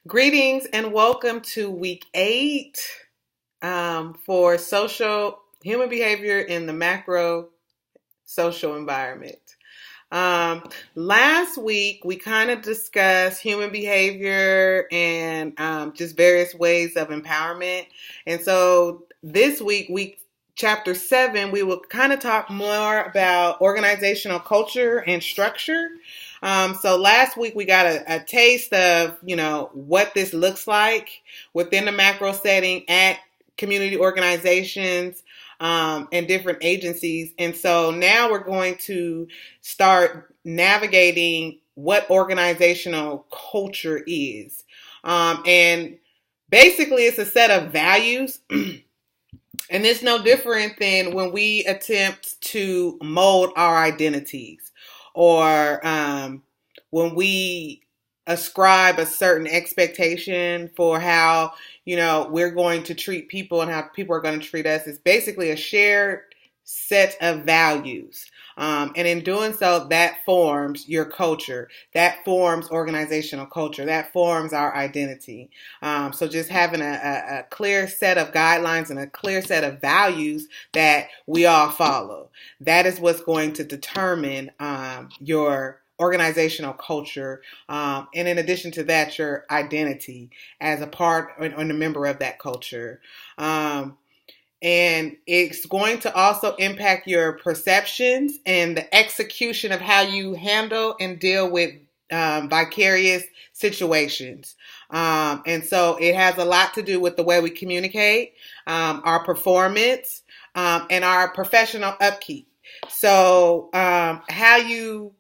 Greetings and welcome to week 8 for social human behavior in the macro social environment. Last week we kind of discussed human behavior and just various ways of empowerment. And so this week, chapter 7, we will kind of talk more about organizational culture and structure. So last week we got a taste of, what this looks like within the macro setting at community organizations and different agencies. And so now we're going to start navigating what organizational culture is. And basically it's a set of values. And it's no different than when we attempt to mold our identities or when we ascribe a certain expectation for how, we're going to treat people and how people are going to treat us. It's basically a shared set of values. And in doing so, that forms your culture. That forms organizational culture. That forms our identity. So just having a clear set of guidelines and a clear set of values that we all follow. That is what's going to determine your organizational culture. And in addition to that, your identity as a part and a member of that culture. And it's going to also impact your perceptions and the execution of how you handle and deal with vicarious situations. And so it has a lot to do with the way we communicate, our performance, and our professional upkeep. So how you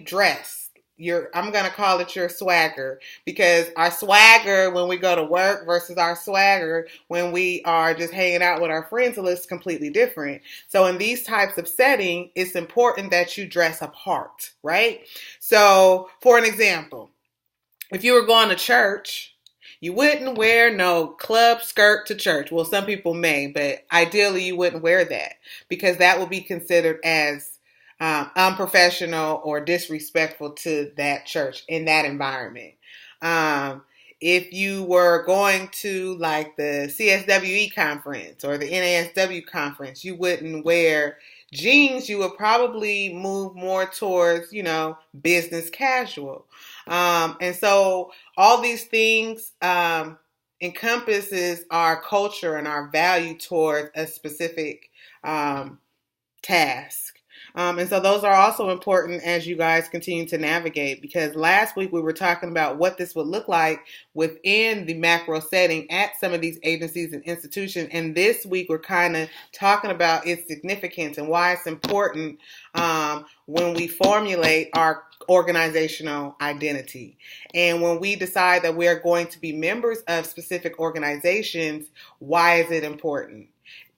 dress. I'm going to call it your swagger, because our swagger when we go to work versus our swagger when we are just hanging out with our friends looks completely different. So in these types of settings, it's important that you dress apart, right? So for an example, if you were going to church, you wouldn't wear no club skirt to church. Well, some people may, but ideally you wouldn't wear that because that would be considered as unprofessional or disrespectful to that church in that environment. If you were going to like the CSWE conference or the NASW conference, you wouldn't wear jeans. You would probably move more towards, business casual. And so all these things encompasses our culture and our value toward a specific task. And so those are also important as you guys continue to navigate, because last week we were talking about what this would look like within the macro setting at some of these agencies and institutions. And this week we're kind of talking about its significance and why it's important when we formulate our organizational identity. And when we decide that we're going to be members of specific organizations, why is it important?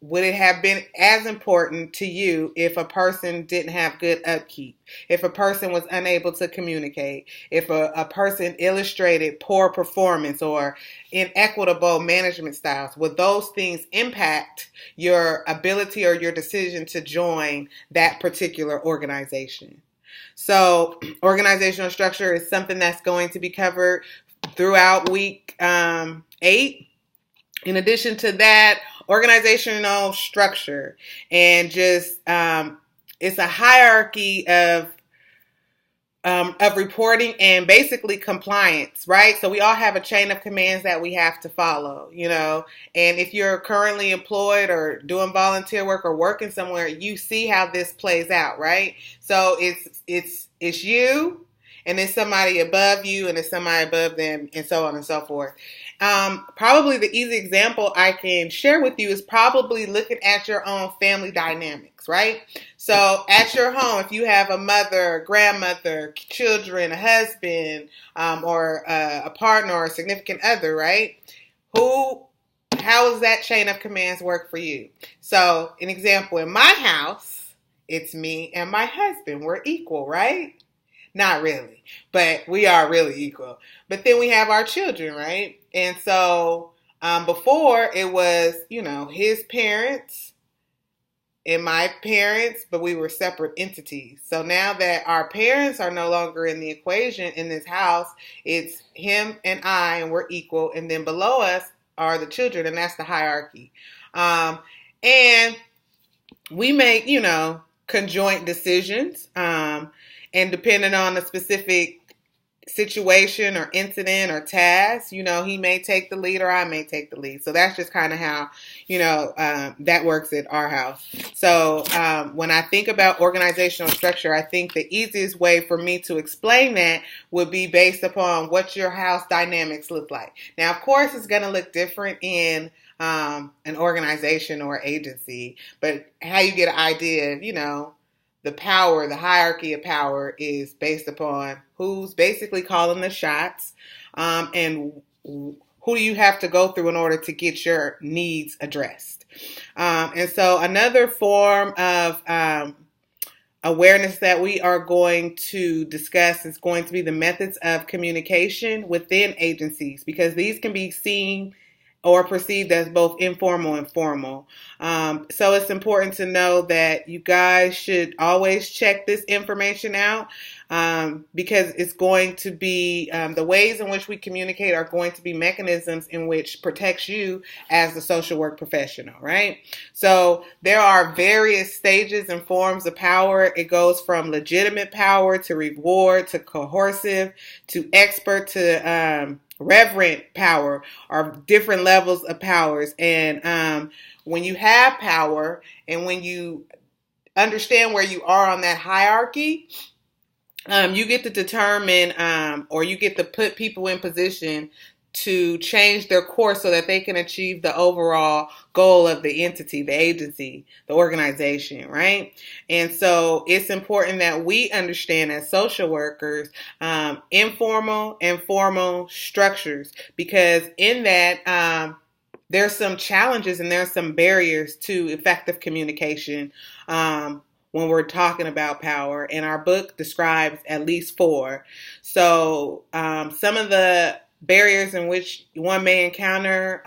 Would it have been as important to you if a person didn't have good upkeep? If a person was unable to communicate? If a person illustrated poor performance or inequitable management styles? Would those things impact your ability or your decision to join that particular organization? So organizational structure is something that's going to be covered throughout week 8. In addition to that, organizational structure and just it's a hierarchy of reporting and basically compliance, right? So we all have a chain of commands that we have to follow, and if you're currently employed or doing volunteer work or working somewhere, you see how this plays out, right? So it's you, and it's somebody above you, and it's somebody above them, and so on and so forth. Probably the easy example I can share with you is probably looking at your own family dynamics, right? So at your home, if you have a mother, grandmother, children, a husband, or a partner or a significant other, right? How does that chain of commands work for you? So an example, in my house, it's me and my husband. We're equal, right? Not really, but we are really equal. But then we have our children, right? And so before it was, his parents and my parents, but we were separate entities. So now that our parents are no longer in the equation in this house, it's him and I, and we're equal. And then below us are the children, and that's the hierarchy. And we make, conjoint decisions. And depending on the specific situation or incident or task, he may take the lead or I may take the lead. So that's just kind of how, that works at our house. So when I think about organizational structure, I think the easiest way for me to explain that would be based upon what your house dynamics look like. Now, of course, it's going to look different in an organization or agency, but how you get an idea of, the power, the hierarchy of power is based upon who's basically calling the shots, and who do you have to go through in order to get your needs addressed. And so another form of awareness that we are going to discuss is going to be the methods of communication within agencies, because these can be seen or perceived as both informal and formal. So it's important to know that you guys should always check this information out, because it's going to be the ways in which we communicate are going to be mechanisms in which protects you as a social work professional, right? So there are various stages and forms of power. It goes from legitimate power to reward to coercive to expert to reverent power, are different levels of powers. And when you have power and when you understand where you are on that hierarchy, you get to determine or you get to put people in position to change their course so that they can achieve the overall goal of the entity, the agency, the organization, right? And so it's important that we understand as social workers informal and formal structures, because in that there's some challenges and there's some barriers to effective communication when we're talking about power. And our book describes at least 4. So some of the barriers in which one may encounter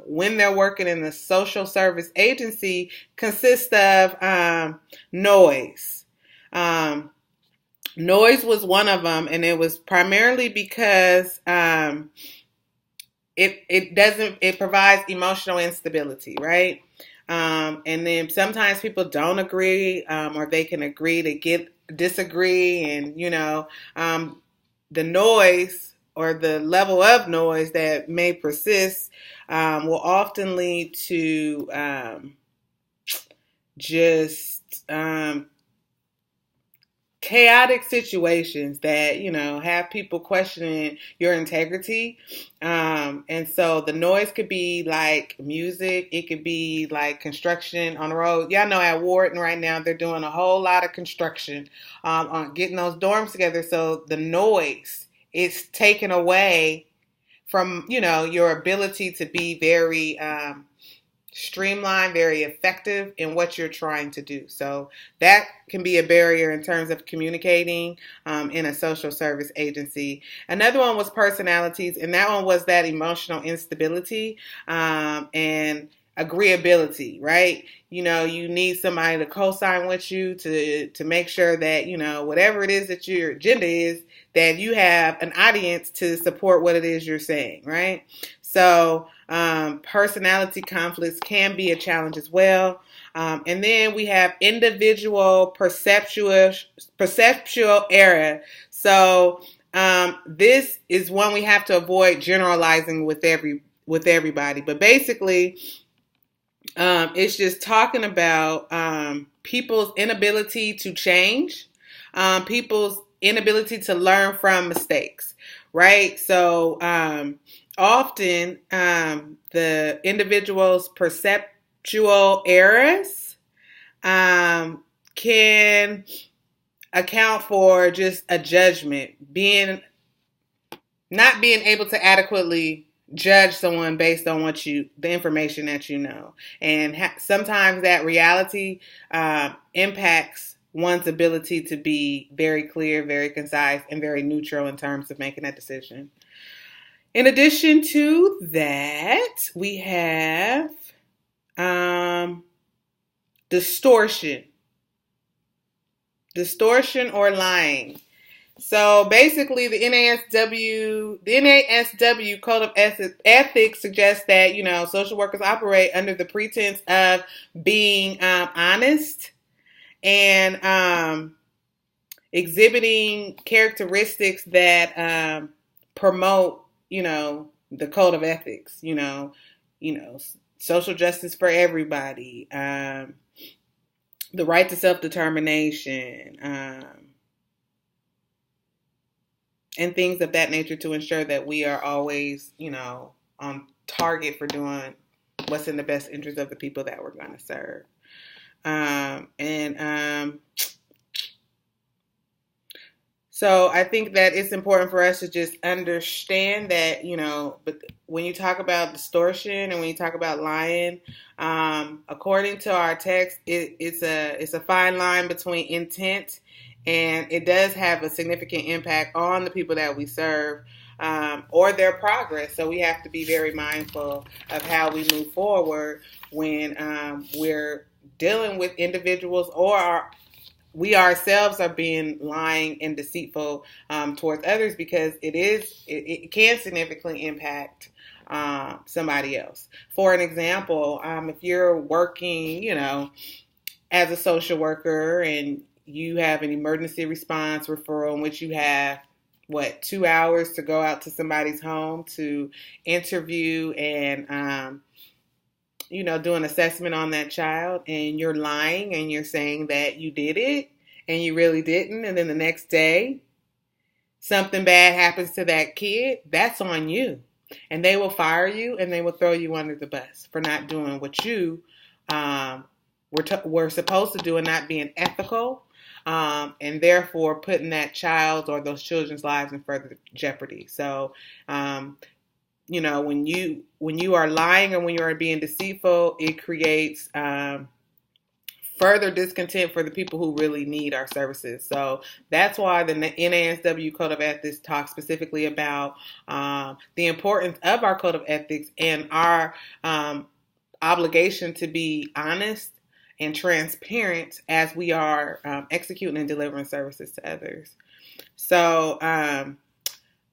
when they're working in the social service agency consist of noise. Noise was one of them, and it was primarily because it provides emotional instability, right? And then sometimes people don't agree, or they can agree to disagree, and the noise or the level of noise that may persist will often lead to chaotic situations that, have people questioning your integrity. And so the noise could be like music. It could be like construction on the road. Y'all know at Wharton right now, they're doing a whole lot of construction on getting those dorms together. So the noise is taken away from, your ability to be very streamlined, very effective in what you're trying to do. So that can be a barrier in terms of communicating in a social service agency. Another one was personalities, and that one was that emotional instability and agreeability, right? You need somebody to co-sign with you to make sure that, whatever it is that your agenda is, that you have an audience to support what it is you're saying, right? So personality conflicts can be a challenge as well. And then we have individual perceptual error. So this is one we have to avoid generalizing with everybody. But basically, it's just talking about people's inability to change, people's inability to learn from mistakes, right? So often the individual's perceptual errors can account for just a judgment, not being able to adequately judge someone based on the information that you know. And sometimes that reality impacts one's ability to be very clear, very concise, and very neutral in terms of making that decision. In addition to that, we have distortion or lying. So basically, the NASW Code of Ethics suggests that, social workers operate under the pretense of being honest and exhibiting characteristics that promote, the code of ethics. Social justice for everybody, the right to self-determination, and things of that nature to ensure that we are always, on target for doing what's in the best interest of the people that we're going to serve. So I think that it's important for us to just understand that, but when you talk about distortion and when you talk about lying, according to our text, it's a fine line between intent, and it does have a significant impact on the people that we serve, or their progress. So we have to be very mindful of how we move forward when we're dealing with individuals or we ourselves are being lying and deceitful towards others, because it can significantly impact somebody else. For an example, if you're working, as a social worker and you have an emergency response referral in which you have 2 hours to go out to somebody's home to interview and do an assessment on that child, and you're lying and you're saying that you did it and you really didn't, and then the next day something bad happens to that kid, that's on you. And they will fire you and they will throw you under the bus for not doing what you were supposed to do and not being ethical, and therefore putting that child or those children's lives in further jeopardy. So, when you are lying and when you are being deceitful, it creates further discontent for the people who really need our services. So that's why the NASW Code of Ethics talks specifically about the importance of our Code of Ethics and our obligation to be honest and transparent as we are executing and delivering services to others. So,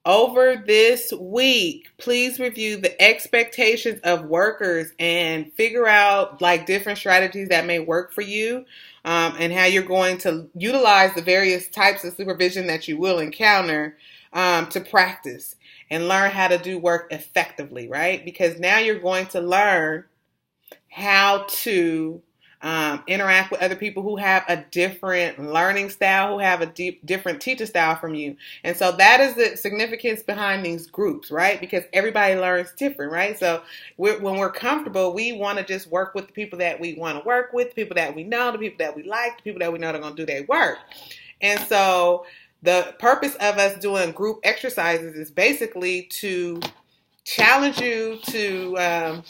over this week, please review the expectations of workers and figure out different strategies that may work for you, and how you're going to utilize the various types of supervision that you will encounter to practice and learn how to do work effectively, right? Because now you're going to learn how to interact with other people who have a different learning style, who have a different teacher style from you. And so that is the significance behind these groups, right? Because everybody learns different, right? So when we're comfortable, we want to just work with the people that we want to work with, the people that we know, the people that we like, the people that we know are going to do their work. And so the purpose of us doing group exercises is basically to challenge you to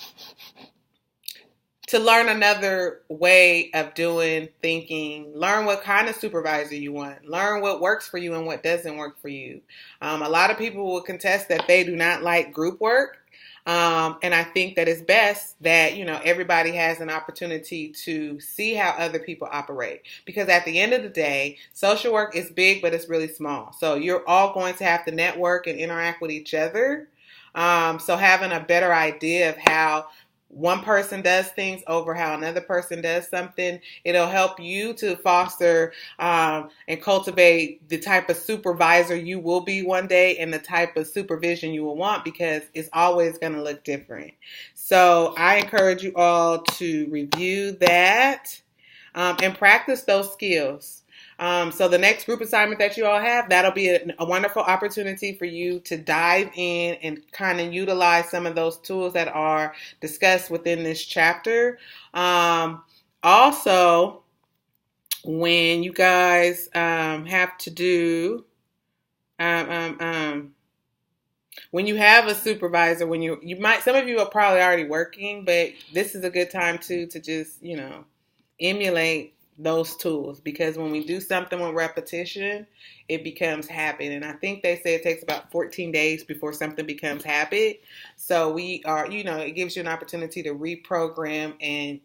learn another way of doing, thinking, learn what kind of supervisor you want, learn what works for you and what doesn't work for you. A lot of people will contest that they do not like group work. And I think that it's best that, everybody has an opportunity to see how other people operate. Because at the end of the day, social work is big, but it's really small. So you're all going to have to network and interact with each other. So having a better idea of how one person does things over how another person does something, it'll help you to foster and cultivate the type of supervisor you will be one day and the type of supervision you will want, because it's always going to look different. So I encourage you all to review that and practice those skills. So the next group assignment that you all have, that'll be a wonderful opportunity for you to dive in and kind of utilize some of those tools that are discussed within this chapter. Also, when you guys have to do, when you have a supervisor, when you might, some of you are probably already working, but this is a good time to just, emulate those tools, because when we do something with repetition, it becomes habit. And I think they say it takes about 14 days before something becomes habit. So we are, it gives you an opportunity to reprogram. And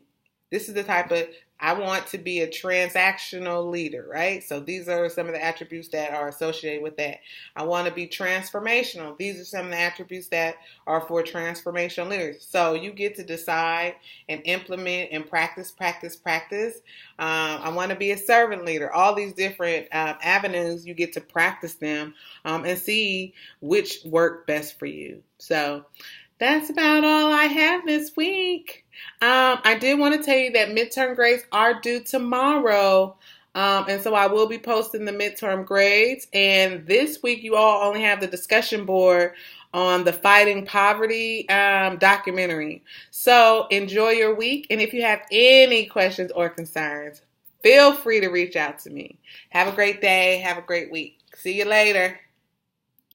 this is the type of I want to be a transactional leader, right? So these are some of the attributes that are associated with that. I want to be transformational. These are some of the attributes that are for transformational leaders. So you get to decide and implement and practice, practice, practice. I want to be a servant leader. All these different avenues, you get to practice them and see which work best for you. So that's about all I have this week. I did want to tell you that midterm grades are due tomorrow. And so I will be posting the midterm grades. And this week, you all only have the discussion board on the Fighting Poverty documentary. So enjoy your week. And if you have any questions or concerns, feel free to reach out to me. Have a great day. Have a great week. See you later.